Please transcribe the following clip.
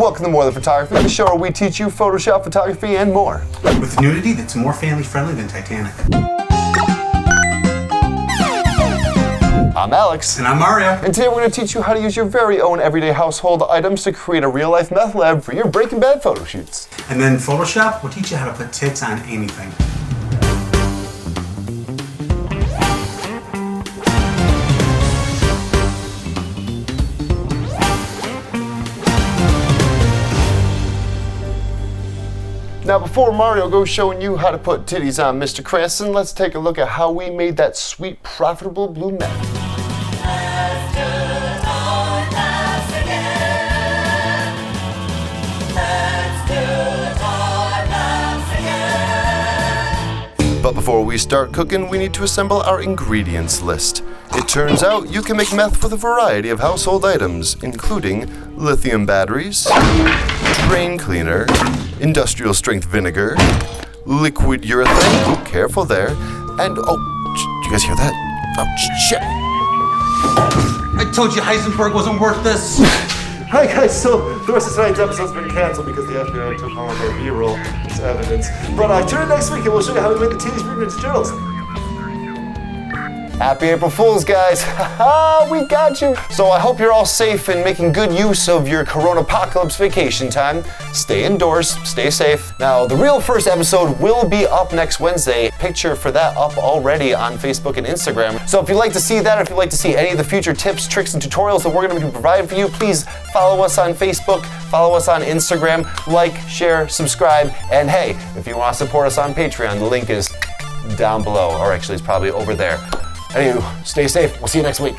Welcome to More Than Photography, the show where we teach you Photoshop, photography, and more. With nudity that's more family-friendly than Titanic. I'm Alex. And I'm Mario. And today we're going to teach you how to use your very own everyday household items to create a real-life meth lab for your Breaking Bad photo shoots. And then Photoshop will teach you how to put tits on anything. Now before Mario goes showing you how to put titties on Mr. Cranston, let's take a look at how we made that sweet, profitable blue meth. But before we start cooking, we need to assemble our ingredients list. It turns out you can make meth with a variety of household items, including lithium batteries, drain cleaner, industrial strength vinegar, liquid urethane, careful there, and did you guys hear that? Oh, shit. I told you Heisenberg wasn't worth this. Hi guys, so the rest of tonight's episode's been canceled because the FBI took all of our B-roll as evidence. But tune in next week and we'll show you how we made the Teenage Mutant Ninja Turtles. Happy April Fools, guys. Haha, we got you. So I hope you're all safe and making good use of your Corona-apocalypse vacation time. Stay indoors, stay safe. Now, the real first episode will be up next Wednesday. Picture for that up already on Facebook and Instagram. So if you'd like to see that, if you'd like to see any of the future tips, tricks, and tutorials that we're gonna be providing for you, please follow us on Facebook, follow us on Instagram, like, share, subscribe, and hey, if you wanna support us on Patreon, the link is down below, or actually it's probably over there. Anywho, stay safe. We'll see you next week.